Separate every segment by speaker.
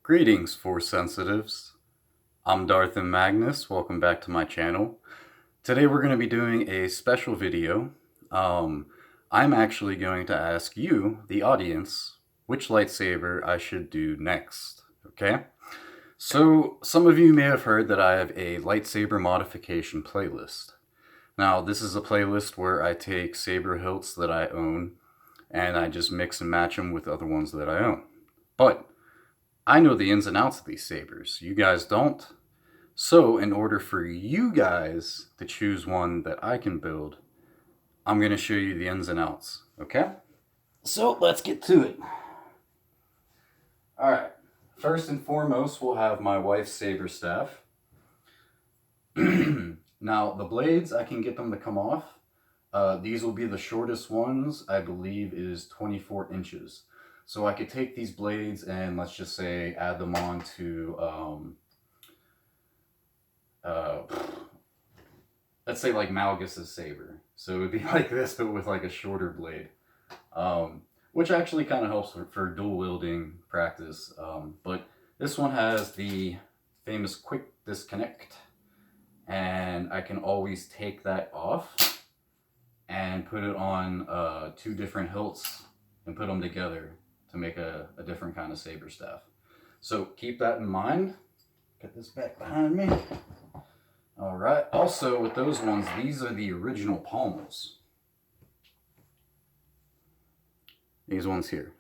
Speaker 1: Greetings, Force Sensitives. I'm Darth and Magnus. Welcome back to my channel. Today we're going to be doing a special video. I'm actually going to ask you, the audience, which lightsaber I should do next. Okay? So, some of you may have heard that I have a lightsaber modification playlist. Now, this is a playlist where I take saber hilts that I own and I just mix and match them with other ones that I own. But I know the ins and outs of these sabers. You guys don't. So, in order for you guys to choose one that I can build, I'm going to show you the ins and outs. Okay? So, let's get to it. Alright. First and foremost, we'll have my wife's saber staff. Now, the blades, I can get them to come off. These will be the shortest ones, I believe, is 24 inches. So I could take these blades and, let's just say, add them on to, let's say like Malgus's saber. So it would be like this, but with like a shorter blade. Which actually kind of helps for dual wielding practice. But this one has the famous quick disconnect. And I can always take that off and put it on 2 different hilts and put them together to make a different kind of saber staff. So keep that in mind. Put this back behind me. Alright, also with those ones, these are the original pommels. These ones here.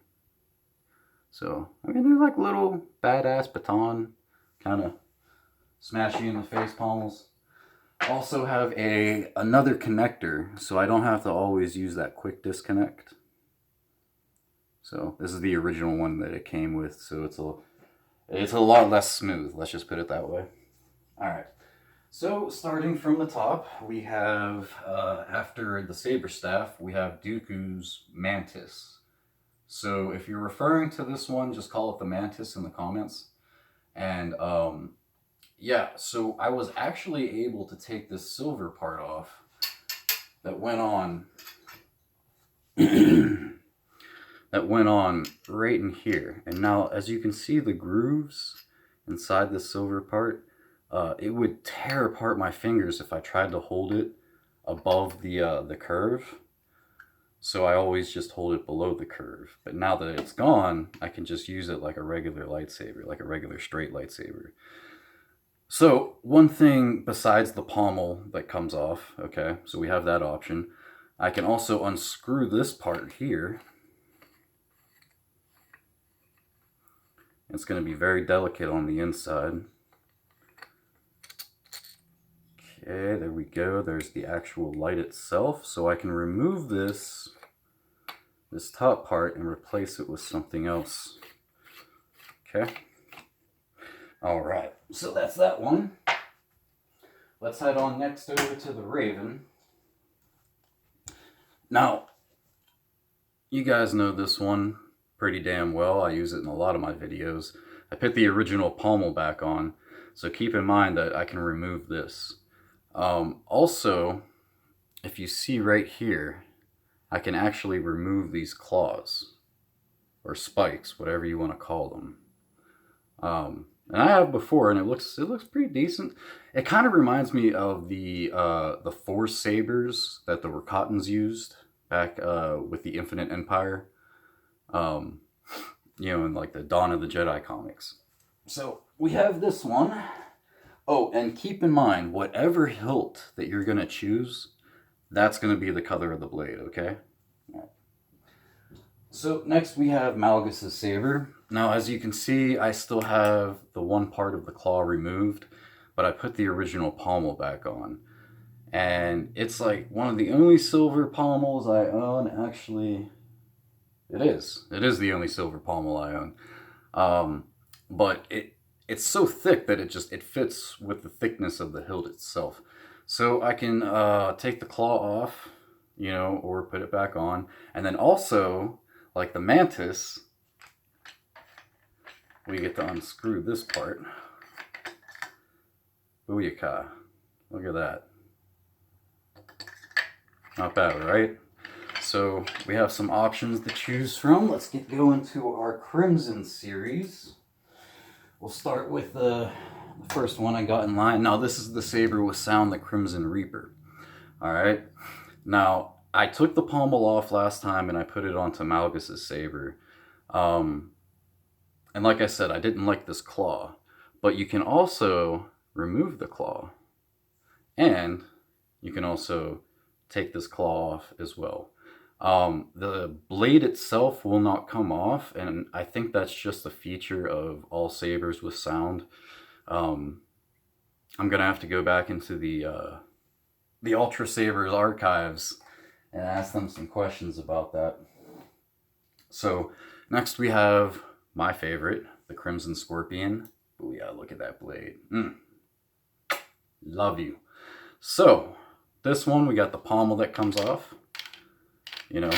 Speaker 1: So, I mean, they're like little badass baton, kind of smash you in the face pommels. Also have another connector, so I don't have to always use that quick disconnect. So this is the original one that it came with, so it's a lot less smooth, let's just put it that way. Alright, so starting from the top, we have, after the saber staff, we have Dooku's Mantis. So if you're referring to this one, just call it the Mantis in the comments. And yeah, so I was actually able to take this silver part off that went on that went on right in here. And now, as you can see, the grooves inside the silver part, it would tear apart my fingers if I tried to hold it above the curve. So I always just hold it below the curve. But now that it's gone, I can just use it like a regular lightsaber, like a regular straight lightsaber. So, one thing besides the pommel that comes off, okay, so we have that option. I can also unscrew this part here. It's going to be very delicate on the inside. Okay, there we go. There's the actual light itself. So I can remove this top part and replace it with something else. Okay. All right, so that's that one. Let's head on next over to the Raven. Now, you guys know this one pretty damn well. I use it in a lot of my videos. I put the original pommel back on, so keep in mind that I can remove this. Also, if you see right here, I can actually remove these claws, or spikes, whatever you want to call them. And I have before, and it looks pretty decent. It kind of reminds me of the Force sabers that the Rakatans used back with the Infinite Empire. You know, in like the Dawn of the Jedi comics. So we have this one. Oh, and keep in mind, whatever hilt that you're gonna choose, that's gonna be the color of the blade. Okay. All right. So next we have Malgus's saber. Now, as you can see, I still have the one part of the claw removed, but I put the original pommel back on. And it's like one of the only silver pommels I own. Actually, it is. It is the only silver pommel I own. But it's so thick that it fits with the thickness of the hilt itself. So I can take the claw off, you know, or put it back on. And then also, like the Mantis, we get to unscrew this part. Booyaka. Look at that. Not bad, right? So we have some options to choose from. Let's get going to our Crimson series. we'll start with the first one I got in line. Now this is the saber with sound, the Crimson Reaper. All right. Now I took the pommel off last time and I put it onto Malgus's saber. And like I said, I didn't like this claw, but you can also remove the claw, and you can also take this claw off as well. The blade itself will not come off, and I think that's just a feature of all sabers with sound. I'm gonna have to go back into the Ultra Sabers archives and ask them some questions about that. So next we have my favorite, the Crimson Scorpion. Booyah, look at that blade. Love you. So this one, we got the pommel that comes off, you know,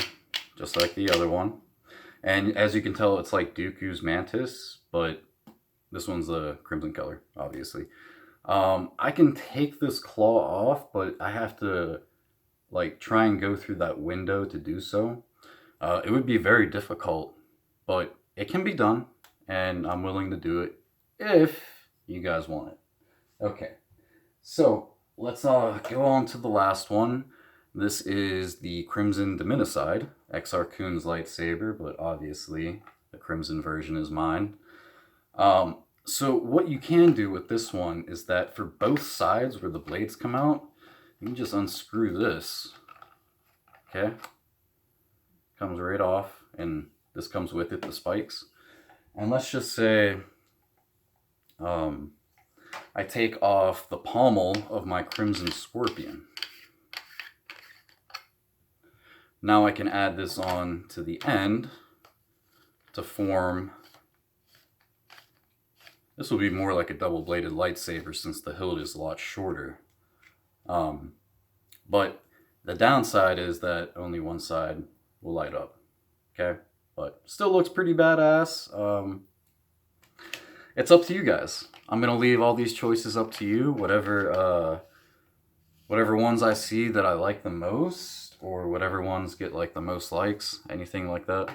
Speaker 1: just like the other one. And as you can tell, it's like Dooku's Mantis, but this one's the crimson color, obviously. I can take this claw off, but I have to like try and go through that window to do so. It would be very difficult, but it can be done, and I'm willing to do it if you guys want it. Okay, so let's go on to the last one. This is the Crimson Dominicide, Exar Kun's lightsaber, but obviously the crimson version is mine. So what you can do with this one is that for both sides where the blades come out, you can just unscrew this. Okay? Comes right off, and this comes with it, the spikes. And let's just say I take off the pommel of my Crimson Scorpion. Now I can add this on to the end to form, this will be more like a double-bladed lightsaber since the hilt is a lot shorter. But the downside is that only one side will light up, okay? But still looks pretty badass. It's up to you guys. I'm gonna leave all these choices up to you. Whatever ones I see that I like the most, or whatever ones get like the most likes, anything like that,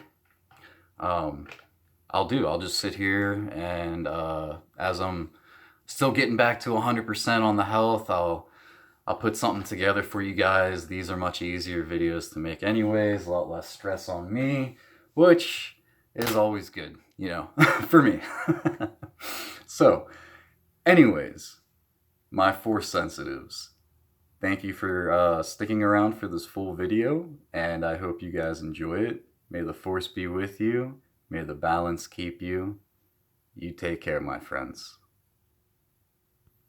Speaker 1: I'll just sit here and as I'm still getting back to 100% on the health, I'll put something together for you guys. These are much easier videos to make anyways, a lot less stress on me, which is always good, you know, for me. So, anyways, my Force Sensitives, thank you for sticking around for this full video, and I hope you guys enjoy it. May the Force be with you. May the balance keep you. You take care, my friends.